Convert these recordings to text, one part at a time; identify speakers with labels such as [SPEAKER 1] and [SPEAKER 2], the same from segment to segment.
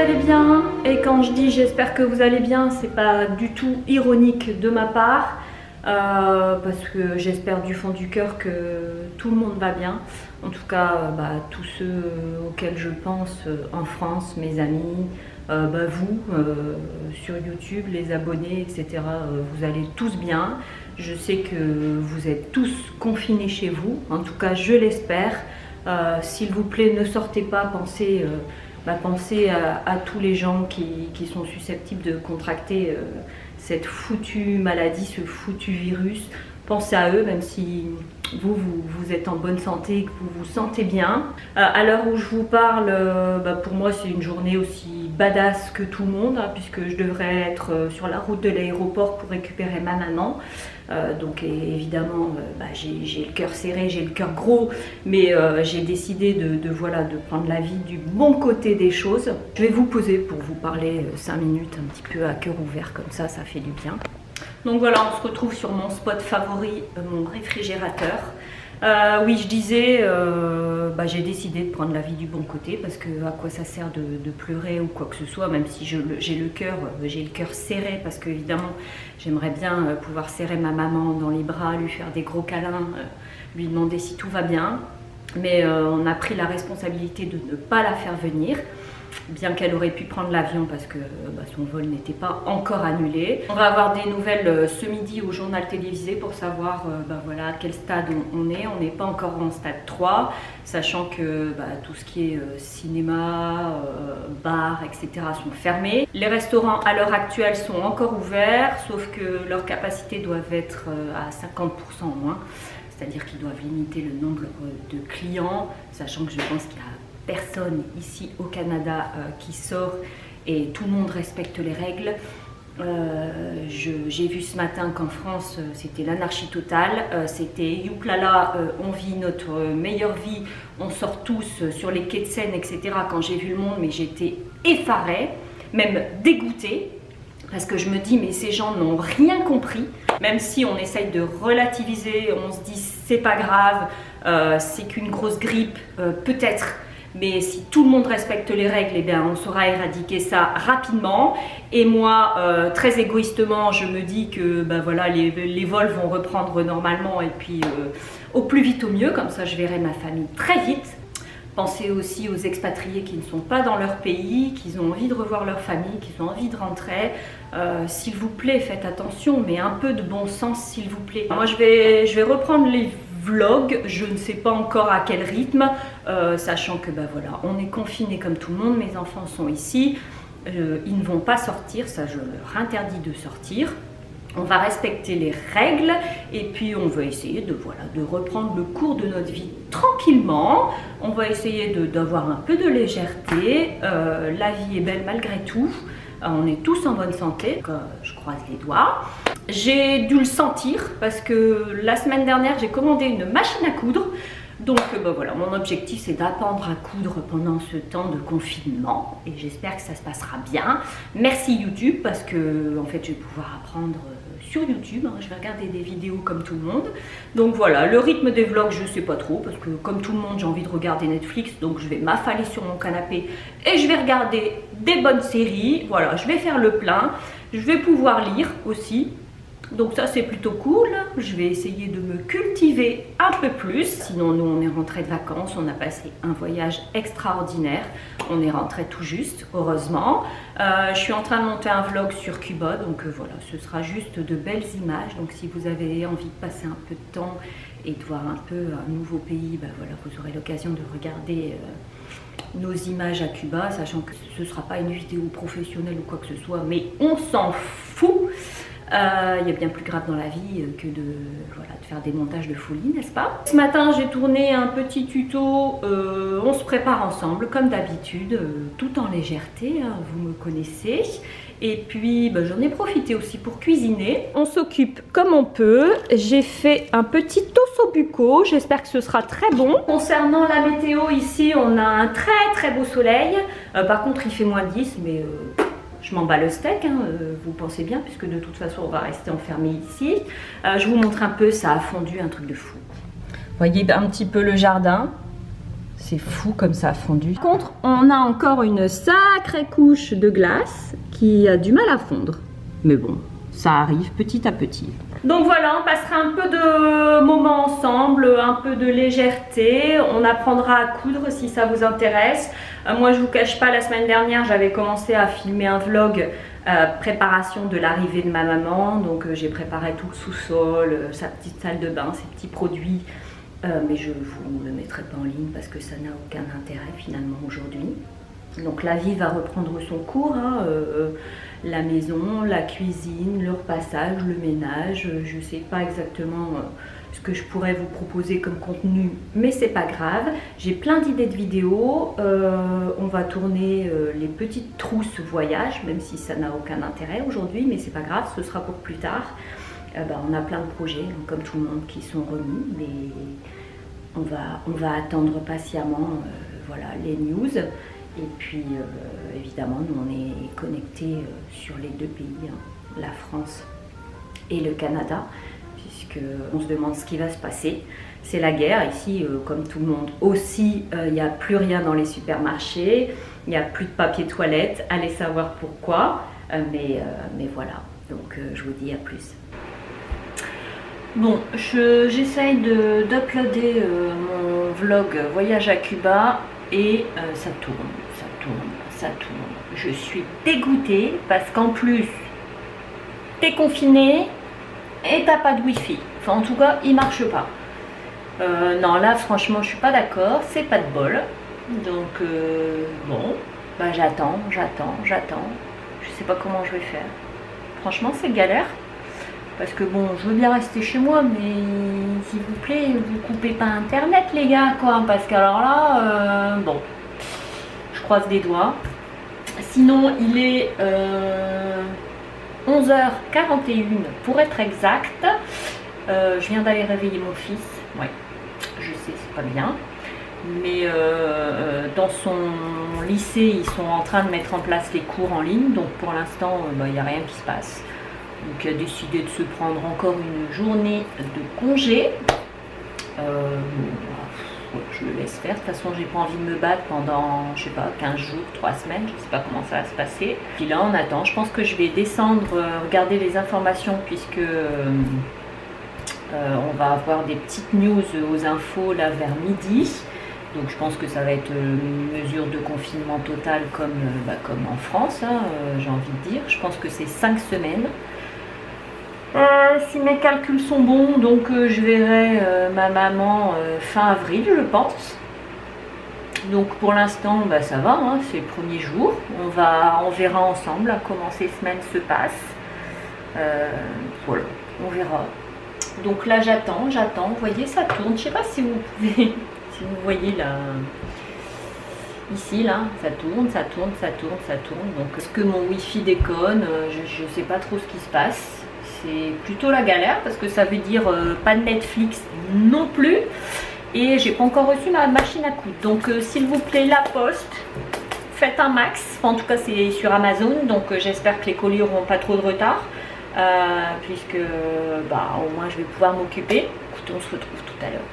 [SPEAKER 1] allez bien. Et quand je dis j'espère que vous allez bien, c'est pas du tout ironique de ma part, parce que j'espère du fond du cœur que tout le monde va bien. En tout cas, tous ceux auxquels je pense en France, mes amis, vous sur YouTube, les abonnés, etc. Vous allez tous bien. Je sais que vous êtes tous confinés chez vous, en tout cas je l'espère. S'il vous plaît, ne sortez pas, pensez à tous les gens qui sont susceptibles de contracter cette foutue maladie, ce foutu virus. Pensez à eux, même si vous êtes en bonne santé et que vous vous sentez bien. À l'heure où je vous parle, pour moi c'est une journée aussi badass que tout le monde, puisque je devrais être sur la route de l'aéroport pour récupérer ma maman. Donc évidemment, j'ai le cœur serré, j'ai le cœur gros, mais j'ai décidé de prendre la vie du bon côté des choses. Je vais vous poser pour vous parler 5 minutes un petit peu à cœur ouvert, comme ça fait du bien. Donc voilà, on se retrouve sur mon spot favori, mon réfrigérateur. Oui, je disais, j'ai décidé de prendre la vie du bon côté, parce que à quoi ça sert de pleurer ou quoi que ce soit, même si j'ai le cœur serré, parce que évidemment j'aimerais bien pouvoir serrer ma maman dans les bras, lui faire des gros câlins, lui demander si tout va bien. Mais on a pris la responsabilité de ne pas la faire venir, bien qu'elle aurait pu prendre l'avion parce que son vol n'était pas encore annulé. On va avoir des nouvelles ce midi au journal télévisé pour savoir à quel stade on est. On n'est pas encore en stade 3, sachant que tout ce qui est cinéma, bar, etc. sont fermés. Les restaurants à l'heure actuelle sont encore ouverts, sauf que leurs capacités doivent être à 50% en moins. C'est-à-dire qu'ils doivent limiter le nombre de clients, sachant que je pense qu'il y a personne ici au Canada qui sort et tout le monde respecte les règles. J'ai vu ce matin qu'en France c'était l'anarchie totale, c'était youplala, on vit notre meilleure vie, on sort tous sur les quais de Seine, etc. Quand j'ai vu le monde, mais j'étais effarée, même dégoûtée, parce que je me dis mais ces gens n'ont rien compris. Même si on essaye de relativiser, on se dit c'est pas grave, c'est qu'une grosse grippe, peut-être. Mais si tout le monde respecte les règles, eh bien, on saura éradiquer ça rapidement. Et moi, très égoïstement, je me dis que les vols vont reprendre normalement et puis au plus vite au mieux. Comme ça, je verrai ma famille très vite. Pensez aussi aux expatriés qui ne sont pas dans leur pays, qui ont envie de revoir leur famille, qui ont envie de rentrer. S'il vous plaît, faites attention, mais un peu de bon sens, s'il vous plaît. Moi, je vais reprendre les vlog, je ne sais pas encore à quel rythme, sachant que on est confinés comme tout le monde, mes enfants sont ici, ils ne vont pas sortir, ça je leur interdis de sortir. On va respecter les règles et puis on va essayer de reprendre le cours de notre vie tranquillement. On va essayer d'avoir un peu de légèreté, la vie est belle malgré tout. On est tous en bonne santé, je croise les doigts. J'ai dû le sentir parce que la semaine dernière, j'ai commandé une machine à coudre. Donc mon objectif c'est d'apprendre à coudre pendant ce temps de confinement et j'espère que ça se passera bien. Merci YouTube parce que en fait je vais pouvoir apprendre sur YouTube, je vais regarder des vidéos comme tout le monde. Donc voilà, le rythme des vlogs je sais pas trop parce que comme tout le monde j'ai envie de regarder Netflix, donc je vais m'affaler sur mon canapé et je vais regarder des bonnes séries. Voilà, je vais faire le plein, je vais pouvoir lire aussi. Donc ça c'est plutôt cool, je vais essayer de me cultiver un peu plus. Sinon nous on est rentré de vacances, on a passé un voyage extraordinaire. On est rentré tout juste, heureusement. Je suis en train de monter un vlog sur Cuba, donc ce sera juste de belles images. Donc si vous avez envie de passer un peu de temps et de voir un peu un nouveau pays, vous aurez l'occasion de regarder nos images à Cuba, sachant que ce ne sera pas une vidéo professionnelle ou quoi que ce soit, mais on s'en fout. Il y a bien plus grave dans la vie que de faire des montages de folie, n'est-ce pas? Ce matin, j'ai tourné un petit tuto, on se prépare ensemble, comme d'habitude, tout en légèreté, vous me connaissez. Et puis, j'en ai profité aussi pour cuisiner. On s'occupe comme on peut. J'ai fait un petit osso bucco, j'espère que ce sera très bon. Concernant la météo, ici, on a un très très beau soleil. Par contre, il fait -10, mais... je m'en bats le steak, vous pensez bien, puisque de toute façon on va rester enfermé ici. Je vous montre un peu, ça a fondu, un truc de fou. Vous voyez un petit peu le jardin, c'est fou comme ça a fondu. Par contre, on a encore une sacrée couche de glace qui a du mal à fondre. Mais bon, ça arrive petit à petit. Donc voilà, on passera un peu de moments ensemble, un peu de légèreté. On apprendra à coudre si ça vous intéresse. Moi, je vous cache pas, la semaine dernière, j'avais commencé à filmer un vlog préparation de l'arrivée de ma maman. Donc j'ai préparé tout le sous-sol, sa petite salle de bain, ses petits produits. Mais je vous le mettrai pas en ligne parce que ça n'a aucun intérêt finalement aujourd'hui. Donc la vie va reprendre son cours, hein, la maison, la cuisine, le repassage, le ménage. Je ne sais pas exactement ce que je pourrais vous proposer comme contenu, mais c'est pas grave. J'ai plein d'idées de vidéos. On va tourner les petites trousses voyage, même si ça n'a aucun intérêt aujourd'hui, mais c'est pas grave, ce sera pour plus tard. On a plein de projets, comme tout le monde, qui sont remis, mais on va attendre patiemment voilà, les news. Et puis évidemment, nous on est connectés sur les deux pays, hein, la France et le Canada, puisqu'on se demande ce qui va se passer. C'est la guerre ici, comme tout le monde aussi. Il n'y a plus rien dans les supermarchés, il n'y a plus de papier toilette, allez savoir pourquoi. Mais voilà, donc je vous dis à plus. Bon, j'essaye d'uploader mon vlog voyage à Cuba et ça tourne. Je suis dégoûtée parce qu'en plus, t'es confiné et t'as pas de wifi. Enfin, en tout cas, il marche pas. Non, là, franchement, je suis pas d'accord. C'est pas de bol. Donc, bon, j'attends. Je sais pas comment je vais faire. Franchement, c'est galère. Parce que bon, je veux bien rester chez moi, mais s'il vous plaît, vous coupez pas internet les gars, quoi. Parce qu'alors là, bon, je croise les doigts. Sinon, il est 11h41 pour être exact. Je viens d'aller réveiller mon fils. Ouais, je sais, c'est pas bien. Mais dans son lycée, ils sont en train de mettre en place les cours en ligne. Donc pour l'instant, il n'y a rien qui se passe. Donc il a décidé de se prendre encore une journée de congé. Je le laisse faire. De toute façon, j'ai pas envie de me battre pendant, je sais pas, 15 jours, 3 semaines. Je sais pas comment ça va se passer. Puis là, on attend. Je pense que je vais descendre, regarder les informations puisque on va avoir des petites news aux infos là vers midi. Donc je pense que ça va être une mesure de confinement total comme en France, hein, j'ai envie de dire. Je pense que c'est 5 semaines. Si mes calculs sont bons, donc je verrai ma maman fin avril, je pense. Donc pour l'instant, ça va, hein, c'est le premier jour. On verra ensemble comment ces semaines se passent. Voilà, on verra. Donc là, j'attends. Vous voyez, ça tourne. Je sais pas si vous pouvez, si vous voyez là. Ici, là, ça tourne. Donc, est-ce que mon wifi déconne? Je ne sais pas trop ce qui se passe. C'est plutôt la galère parce que ça veut dire pas de Netflix non plus. Et j'ai pas encore reçu ma machine à coudre. Donc, s'il vous plaît, la poste, faites un max. Enfin, en tout cas, c'est sur Amazon. Donc, j'espère que les colis n'auront pas trop de retard. Puisque, au moins, je vais pouvoir m'occuper. Écoutez, on se retrouve tout à l'heure.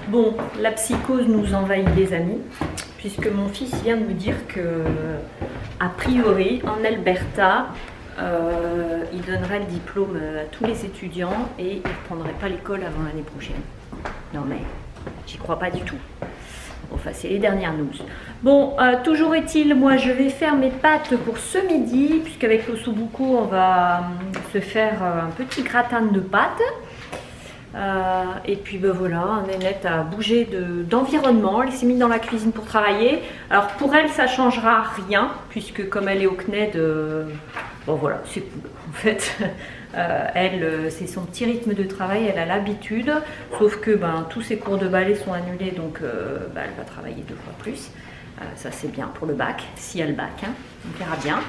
[SPEAKER 1] Bon, la psychose nous envahit les amis, puisque mon fils vient de me dire que, a priori, en Alberta, il donnerait le diplôme à tous les étudiants et il ne reprendrait pas l'école avant l'année prochaine. Non mais, j'y crois pas du tout. Enfin, c'est les dernières news. Bon, toujours est-il, moi je vais faire mes pâtes pour ce midi, puisqu'avec l'ossobuco, on va se faire un petit gratin de pâtes. Et puis voilà, Nénette a bougé d'environnement, elle s'est mise dans la cuisine pour travailler. Alors pour elle ça changera rien, puisque comme elle est au CNED, voilà, c'est cool en fait. Elle, c'est son petit rythme de travail, elle a l'habitude, sauf que tous ses cours de ballet sont annulés, donc elle va travailler 2 fois plus. Ça c'est bien pour le bac, si elle bac, hein. On verra bien.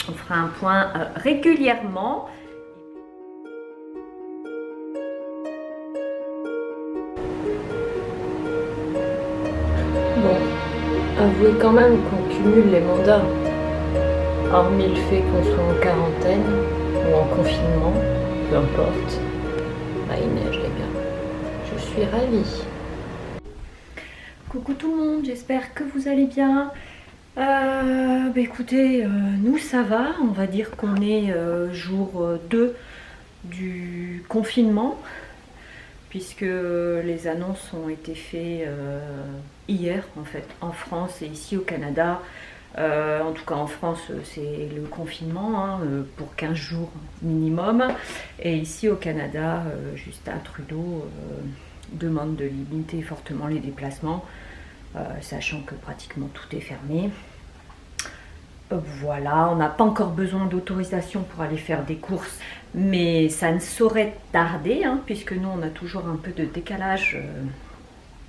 [SPEAKER 1] On fera un point régulièrement. Bon, avouez quand même qu'on cumule les mandats. Hormis le fait qu'on soit en quarantaine ou en confinement, peu importe. Il neige les gars. Je suis ravie. Coucou tout le monde, j'espère que vous allez bien. Écoutez, nous ça va, on va dire qu'on est jour 2 du confinement, puisque les annonces ont été faites hier en fait, en France et ici au Canada. En tout cas en France c'est le confinement hein, pour 15 jours minimum, et ici au Canada Justin Trudeau demande de limiter fortement les déplacements, sachant que pratiquement tout est fermé. Voilà, on n'a pas encore besoin d'autorisation pour aller faire des courses, mais ça ne saurait tarder, hein, puisque nous on a toujours un peu de décalage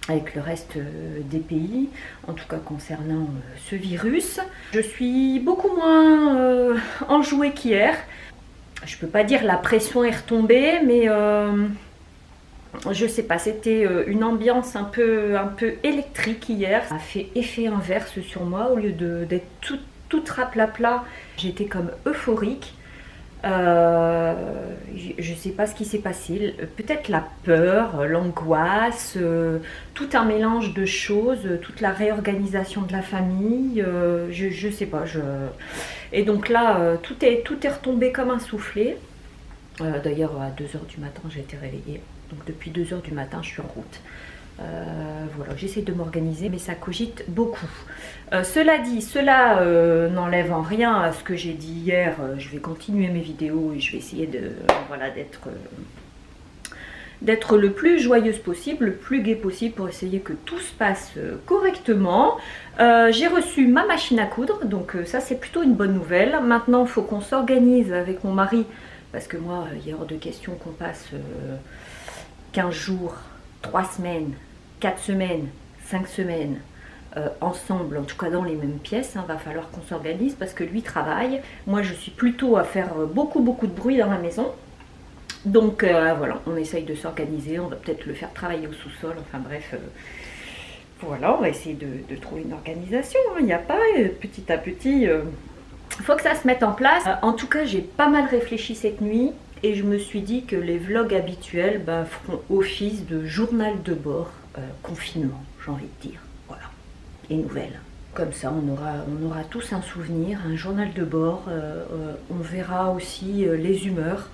[SPEAKER 1] avec le reste des pays, en tout cas concernant ce virus. Je suis beaucoup moins enjouée qu'hier. Je peux pas dire la pression est retombée, mais je sais pas, c'était une ambiance un peu électrique hier. Ça a fait effet inverse sur moi, au lieu d'être toute raplapla, j'étais comme euphorique. Je sais pas ce qui s'est passé, peut-être la peur, l'angoisse, tout un mélange de choses, toute la réorganisation de la famille, je sais pas. Et donc là, tout est retombé comme un soufflé. D'ailleurs, à 2h du matin, j'ai été réveillée. Donc depuis 2h du matin, je suis en route. Voilà, j'essaie de m'organiser, mais ça cogite beaucoup. Cela dit, cela n'enlève en rien à ce que j'ai dit hier. Je vais continuer mes vidéos et je vais essayer de, voilà, d'être le plus joyeuse possible, le plus gai possible, pour essayer que tout se passe correctement. J'ai reçu ma machine à coudre, donc ça c'est plutôt une bonne nouvelle. Maintenant, il faut qu'on s'organise avec mon mari, parce que moi, il est hors de question qu'on passe 15 jours, 3 semaines, 4 semaines, 5 semaines ensemble, en tout cas dans les mêmes pièces. Va falloir qu'on s'organise parce que lui travaille. Moi, je suis plutôt à faire beaucoup de bruit dans la maison. Donc voilà, on essaye de s'organiser. On va peut-être le faire travailler au sous-sol. Enfin bref, voilà, on va essayer de trouver une organisation. Il n'y a pas petit à petit. Il faut que ça se mette en place. En tout cas, j'ai pas mal réfléchi cette nuit. Et je me suis dit que les vlogs habituels feront office de journal de bord, confinement, j'ai envie de dire, voilà, et nouvelles. Comme ça, on aura tous un souvenir, un journal de bord, on verra aussi les humeurs,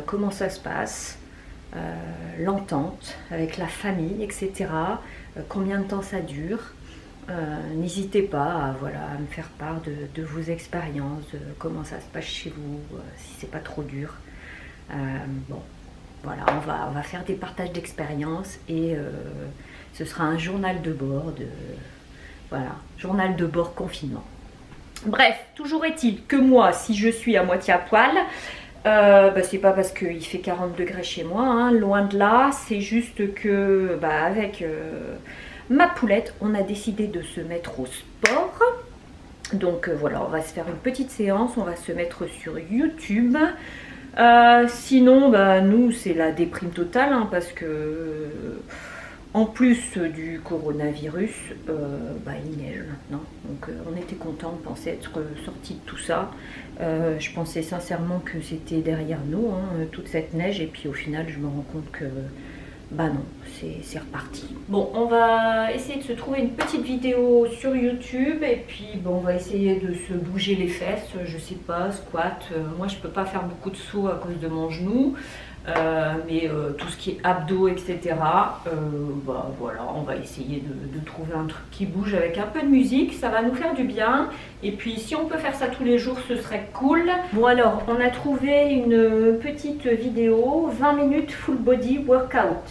[SPEAKER 1] comment ça se passe, l'entente avec la famille, etc., combien de temps ça dure. N'hésitez pas à me faire part de vos expériences, de comment ça se passe chez vous, si c'est pas trop dur. Bon, voilà, on va faire des partages d'expériences et ce sera un journal de bord, voilà, journal de bord confinement. Bref, toujours est-il que moi, si je suis à moitié à poil, c'est pas parce qu'il fait 40 degrés chez moi, hein, loin de là, c'est juste que avec ma poulette, on a décidé de se mettre au sport. Donc voilà, on va se faire une petite séance, on va se mettre sur YouTube. Sinon, nous, c'est la déprime totale, hein, parce que en plus du coronavirus, il neige maintenant. Donc on était contents, on pensait être sortis de tout ça. Je pensais sincèrement que c'était derrière nous, hein, toute cette neige, et puis au final, je me rends compte que non, c'est reparti. Bon, on va essayer de se trouver une petite vidéo sur YouTube, et puis on va essayer de se bouger les fesses, je sais pas, squat. Moi, je peux pas faire beaucoup de sauts à cause de mon genou, mais tout ce qui est abdos, etc. Voilà, on va essayer de trouver un truc qui bouge avec un peu de musique, ça va nous faire du bien. Et puis, si on peut faire ça tous les jours, ce serait cool. Bon, alors, on a trouvé une petite vidéo, 20 minutes full body workout.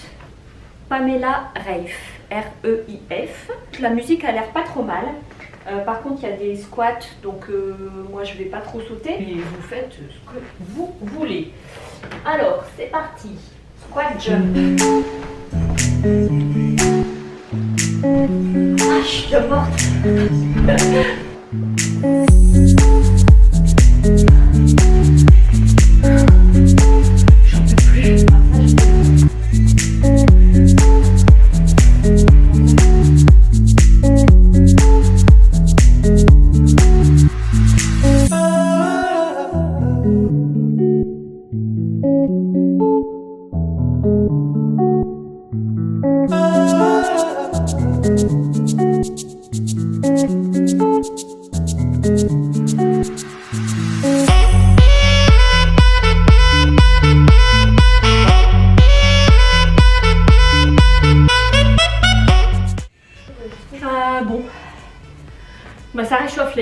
[SPEAKER 1] Pamela Reif, R-E-I-F. La musique a l'air pas trop mal. Par contre, il y a des squats, donc moi je vais pas trop sauter. Et vous faites ce que vous voulez. Alors, c'est parti. Squat jump. Ah, je te porte.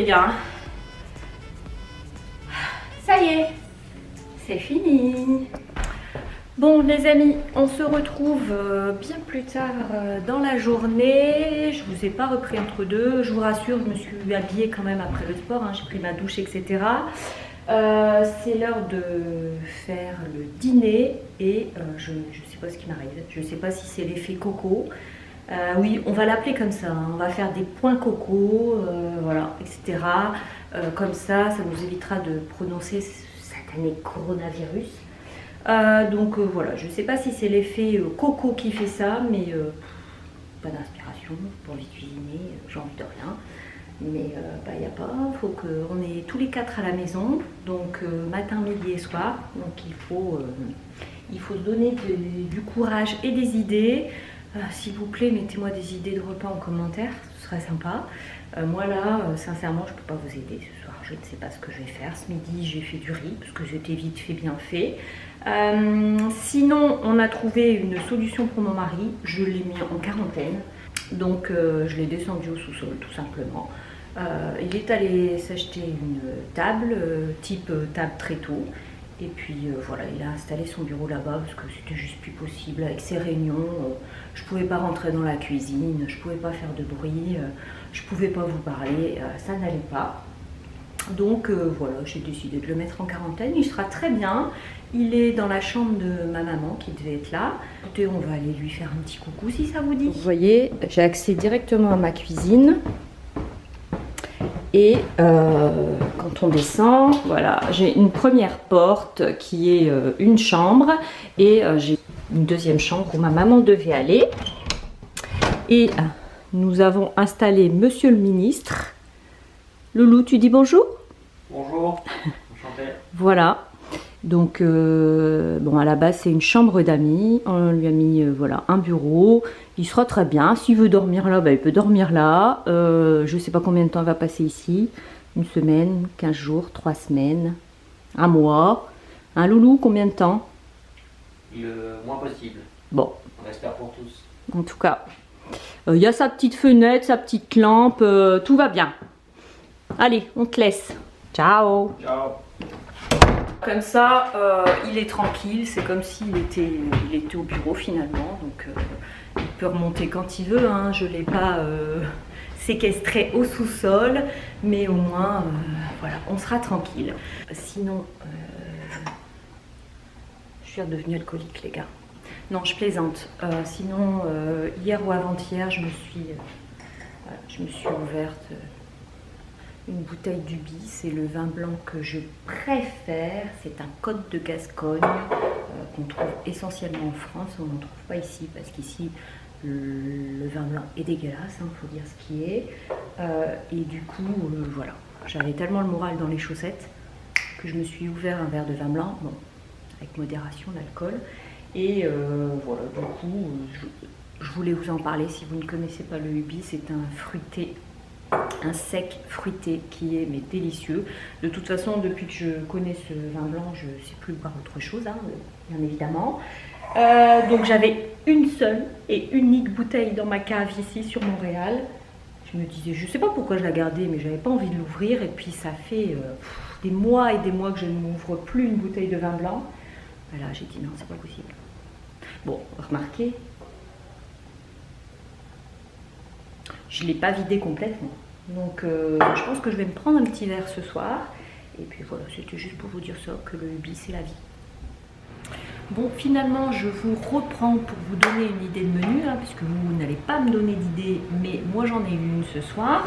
[SPEAKER 1] les gars. Ça y est, c'est fini. Bon les amis, on se retrouve bien plus tard dans la journée. Je vous ai pas repris entre deux, je vous rassure, je me suis habillée quand même après le sport, hein. J'ai pris ma douche, etc. C'est l'heure de faire le dîner et je ne sais pas ce qui m'arrive. Je ne sais pas si c'est l'effet coco. Oui, on va l'appeler comme ça, hein. On va faire des points coco, voilà, etc. Comme ça nous évitera de prononcer satané coronavirus. Donc voilà, je ne sais pas si c'est l'effet coco qui fait ça, mais pas d'inspiration, pas envie de cuisiner, j'ai envie de rien. Mais il n'y a pas, il faut qu'on est tous les quatre à la maison, donc matin, midi et soir. Donc il faut se donner du courage et des idées. S'il vous plaît, mettez-moi des idées de repas en commentaire, ce serait sympa. Moi là, sincèrement, je ne peux pas vous aider ce soir. Je ne sais pas ce que je vais faire. Ce midi, j'ai fait du riz, parce que c'était vite fait, bien fait. Sinon, on a trouvé une solution pour mon mari. Je l'ai mis en quarantaine. Donc, je l'ai descendu au sous-sol, tout simplement. Il est allé s'acheter une table, type table tréteau. Et puis voilà, il a installé son bureau là-bas parce que c'était juste plus possible avec ses réunions. Je pouvais pas rentrer dans la cuisine, je pouvais pas faire de bruit, je pouvais pas vous parler, ça n'allait pas. Donc voilà, j'ai décidé de le mettre en quarantaine. Il sera très bien. Il est dans la chambre de ma maman qui devait être là. Écoutez, on va aller lui faire un petit coucou si ça vous dit. Vous voyez, j'ai accès directement à ma cuisine. Et quand on descend, voilà, j'ai une première porte qui est une chambre et j'ai une deuxième chambre où ma maman devait aller. Et nous avons installé Monsieur le ministre. Loulou, tu dis bonjour?
[SPEAKER 2] Bonjour, enchanté.
[SPEAKER 1] Voilà, donc bon, à la base c'est une chambre d'amis. On lui a mis voilà, un bureau. Il sera très bien. S'il veut dormir là, bah, il peut dormir là. Je ne sais pas combien de temps il va passer ici. Une semaine, 15 jours, 3 semaines, un mois. Un loulou, combien de temps?
[SPEAKER 2] Le moins possible.
[SPEAKER 1] Bon.
[SPEAKER 2] On espère pour tous.
[SPEAKER 1] En tout cas, il y a sa petite fenêtre, sa petite lampe. Tout va bien. Allez, on te laisse. Ciao.
[SPEAKER 2] Ciao.
[SPEAKER 1] Comme ça, il est tranquille. C'est comme s'il était au bureau finalement. Donc, il peut remonter quand il veut, hein. Je ne l'ai pas séquestré au sous-sol, mais au moins, voilà, on sera tranquille. Sinon, je suis redevenue alcoolique, les gars. Non, je plaisante. Sinon, hier ou avant-hier, je me suis ouverte une bouteille d'Ubi. C'est le vin blanc que je préfère. C'est un Côte de Gascogne qu'on trouve essentiellement en France. On n'en trouve pas ici parce qu'ici le vin blanc est dégueulasse, il faut dire ce qui est. Et du coup, voilà, j'avais tellement le moral dans les chaussettes que je me suis ouvert un verre de vin blanc, bon, avec modération d'alcool. Et voilà, du coup, je voulais vous en parler. Si vous ne connaissez pas le Ubi, c'est un fruité, un sec fruité qui est mais délicieux. De toute façon, depuis que je connais ce vin blanc, je ne sais plus boire autre chose, hein, bien évidemment. Donc j'avais une seule et unique bouteille dans ma cave ici sur Montréal. Je me disais, je ne sais pas pourquoi je la gardais, mais j'avais pas envie de l'ouvrir. Et puis ça fait des mois et des mois que je ne m'ouvre plus une bouteille de vin blanc. Voilà, j'ai dit non, c'est pas possible. Bon, remarquez, je ne l'ai pas vidé complètement. Donc je pense que je vais me prendre un petit verre ce soir. Et puis voilà, c'était juste pour vous dire ça, que le Ubi c'est la vie. Bon, finalement, je vous reprends pour vous donner une idée de menu, hein, puisque vous n'allez pas me donner d'idée, mais moi j'en ai une ce soir.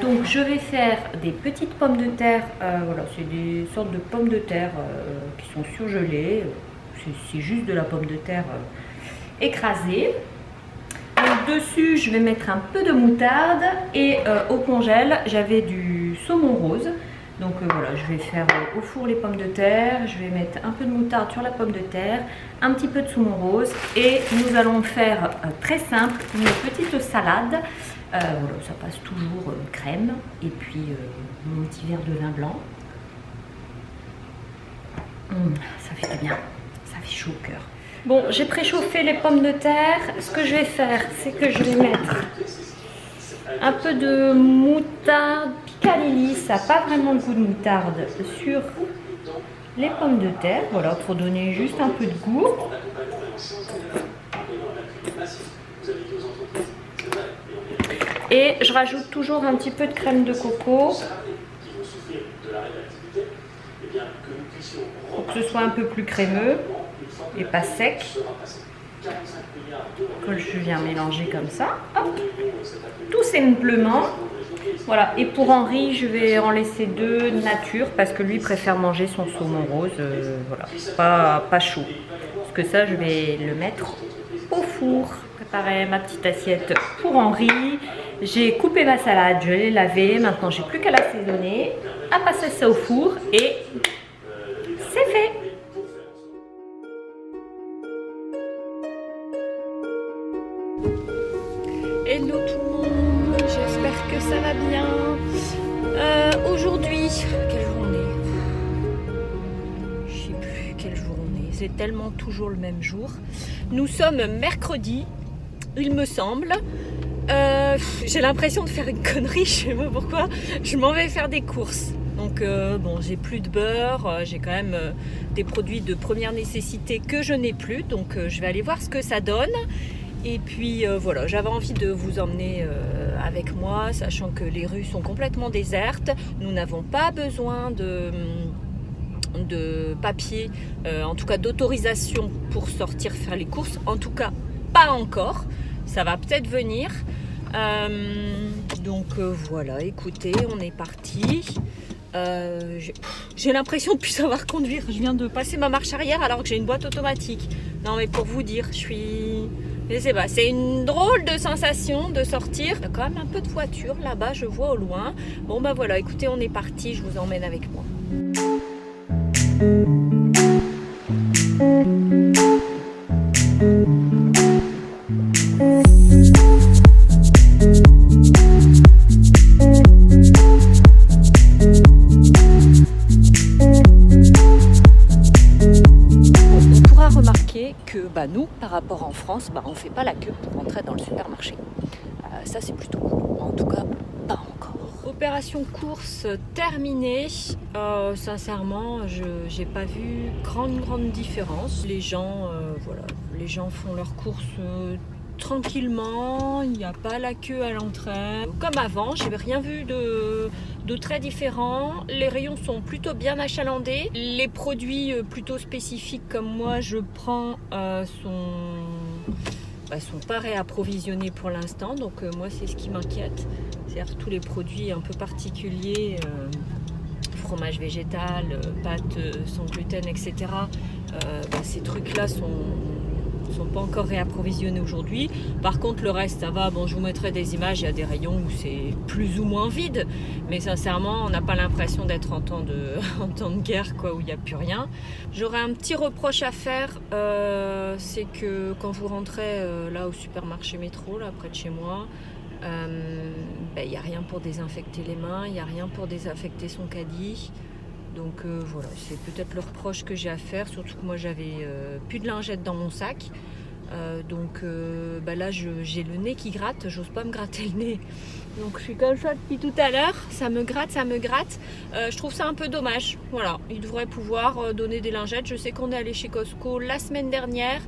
[SPEAKER 1] Donc je vais faire des petites pommes de terre, voilà, c'est des sortes de pommes de terre qui sont surgelées. C'est juste de la pomme de terre écrasée. Donc, dessus, je vais mettre un peu de moutarde et au congèle, j'avais du saumon rose. Donc voilà, je vais faire au four les pommes de terre, je vais mettre un peu de moutarde sur la pomme de terre, un petit peu de saumon rose et nous allons faire très simple, une petite salade. Voilà, ça passe toujours crème et puis mon petit verre de vin blanc. Ça fait du bien, ça fait chaud au cœur. Bon, j'ai préchauffé les pommes de terre. Ce que je vais faire, c'est que je vais mettre Un peu de moutarde Picalilli, ça n'a pas vraiment le goût de moutarde, sur les pommes de terre, voilà, pour donner juste un peu de goût. Et je rajoute toujours un petit peu de crème de coco pour que ce soit un peu plus crémeux et pas sec. Que je viens mélanger comme ça, hop, tout simplement. Voilà, et pour Henri, je vais en laisser 2 nature parce que lui préfère manger son saumon rose, voilà, pas chaud. Parce que ça, je vais le mettre au four. Préparer ma petite assiette pour Henri. J'ai coupé ma salade, je l'ai lavée. Maintenant, j'ai plus qu'à l'assaisonner, à passer ça au four et c'est fait. Hello tout le monde, j'espère que ça va bien. Aujourd'hui, quelle journée? Je sais plus quelle journée, c'est tellement toujours le même jour. Nous sommes mercredi, il me semble. J'ai l'impression de faire une connerie, je sais pas pourquoi. Je m'en vais faire des courses. Donc bon, j'ai plus de beurre, j'ai quand même des produits de première nécessité que je n'ai plus. Donc je vais aller voir ce que ça donne. Et puis voilà, j'avais envie de vous emmener avec moi, sachant que les rues sont complètement désertes. Nous n'avons pas besoin de papier, en tout cas d'autorisation pour sortir faire les courses. En tout cas, pas encore. Ça va peut-être venir. Donc voilà, écoutez, on est parti. J'ai l'impression de plus savoir conduire. Je viens de passer ma marche arrière alors que j'ai une boîte automatique. Non mais pour vous dire, je sais pas, c'est une drôle de sensation de sortir. Il y a quand même un peu de voiture là-bas, je vois au loin. Bon bah voilà, écoutez, on est parti, je vous emmène avec moi. Que nous, par rapport en France, on ne fait pas la queue pour rentrer dans le supermarché. Ça, c'est plutôt cool. En tout cas, pas encore. Opération course terminée. Sincèrement, je n'ai pas vu grande différence. Les gens, les gens font leurs courses tranquillement. Il n'y a pas la queue à l'entrée. Comme avant, je n'ai rien vu de très différent. Les rayons sont plutôt bien achalandés. Les produits plutôt spécifiques comme moi je prends sont pas réapprovisionnés pour l'instant. Donc moi c'est ce qui m'inquiète. C'est-à-dire tous les produits un peu particuliers, fromage végétal, pâtes sans gluten, etc. Ces trucs-là sont pas encore réapprovisionnés aujourd'hui. Par contre, le reste, ça va. Bon, je vous mettrai des images. Il y a des rayons où c'est plus ou moins vide. Mais sincèrement, on n'a pas l'impression d'être en temps de guerre, quoi, où il n'y a plus rien. J'aurais un petit reproche à faire. C'est que quand vous rentrez là au supermarché métro, là près de chez moi, il n'y a rien pour désinfecter les mains. Il n'y a rien pour désinfecter son caddie. Donc voilà, c'est peut-être le reproche que j'ai à faire, surtout que moi j'avais plus de lingettes dans mon sac. Donc là j'ai le nez qui gratte, j'ose pas me gratter le nez. Donc je suis comme ça depuis tout à l'heure, ça me gratte. Je trouve ça un peu dommage. Voilà, ils devraient pouvoir donner des lingettes. Je sais qu'on est allé chez Costco la semaine dernière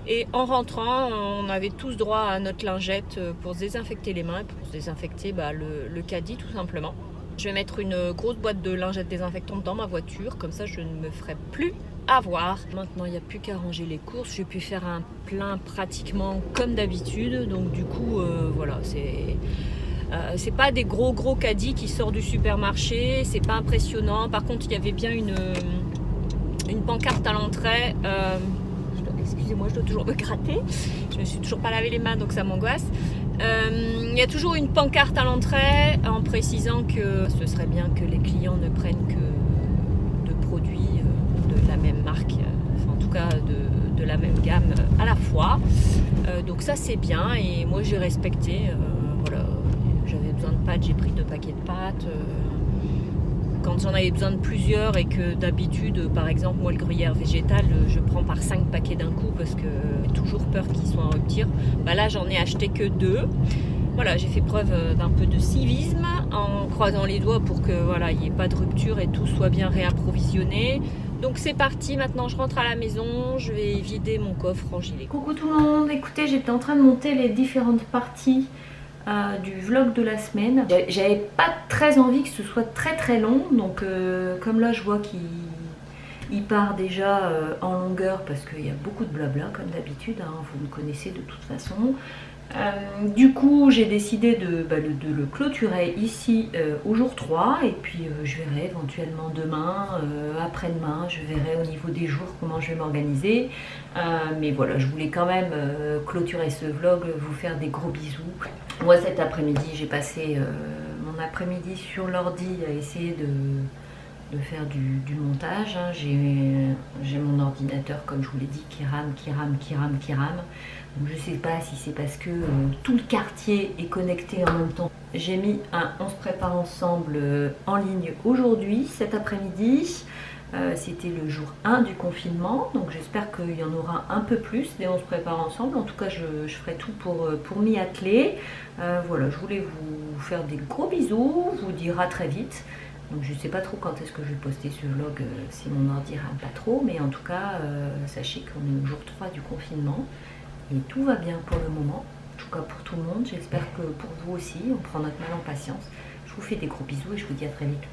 [SPEAKER 1] et en rentrant, on avait tous droit à notre lingette pour se désinfecter les mains et pour se désinfecter le caddie tout simplement. Je vais mettre une grosse boîte de lingettes désinfectantes dans ma voiture, comme ça je ne me ferai plus avoir. Maintenant il n'y a plus qu'à ranger les courses, j'ai pu faire un plein pratiquement comme d'habitude, donc du coup voilà, c'est pas des gros caddies qui sortent du supermarché, c'est pas impressionnant. Par contre il y avait bien une pancarte à l'entrée. Excusez-moi, je dois toujours me gratter. Je me suis toujours pas lavé les mains, donc ça m'angoisse. Il y a toujours une pancarte à l'entrée en précisant que ce serait bien que les clients ne prennent que de produits de la même marque, en tout cas de la même gamme à la fois. Donc ça c'est bien et moi j'ai respecté. Voilà, j'avais besoin de pâtes, j'ai pris 2 paquets de pâtes. Quand j'en avais besoin de plusieurs et que d'habitude, par exemple, moi le gruyère végétal, je prends par 5 paquets d'un coup parce que j'ai toujours peur qu'ils soient en rupture. Là, j'en ai acheté que 2. Voilà, j'ai fait preuve d'un peu de civisme en croisant les doigts pour que voilà, il n'y ait pas de rupture et tout soit bien réapprovisionné. Donc c'est parti, maintenant je rentre à la maison, je vais vider mon coffre en gilet. Coucou tout le monde, écoutez, j'étais en train de monter les différentes parties du vlog de la semaine. J'avais pas très envie que ce soit très long, donc comme là je vois qu'il part déjà en longueur parce qu'il y a beaucoup de blabla comme d'habitude, hein, vous me connaissez de toute façon. Du coup j'ai décidé de le clôturer ici au jour 3 et puis je verrai éventuellement demain, après-demain, je verrai au niveau des jours comment je vais m'organiser. Mais voilà, je voulais quand même clôturer ce vlog, vous faire des gros bisous. Moi cet après-midi j'ai passé mon après-midi sur l'ordi à essayer de faire du montage, hein. J'ai mon ordinateur comme je vous l'ai dit qui rame. Donc je sais pas si c'est parce que tout le quartier est connecté en même temps. J'ai mis un On se prépare ensemble en ligne aujourd'hui, cet après-midi. C'était le jour 1 du confinement, donc j'espère qu'il y en aura un peu plus des On se prépare ensemble. En tout cas je ferai tout pour m'y atteler. Voilà, je voulais vous faire des gros bisous, vous dire à très vite. Donc je ne sais pas trop quand est-ce que je vais poster ce vlog si mon ordi rame pas trop, mais en tout cas sachez qu'on est au jour 3 du confinement et tout va bien pour le moment, en tout cas pour tout le monde. J'espère que pour vous aussi, on prend notre mal en patience. Je vous fais des gros bisous et je vous dis à très vite.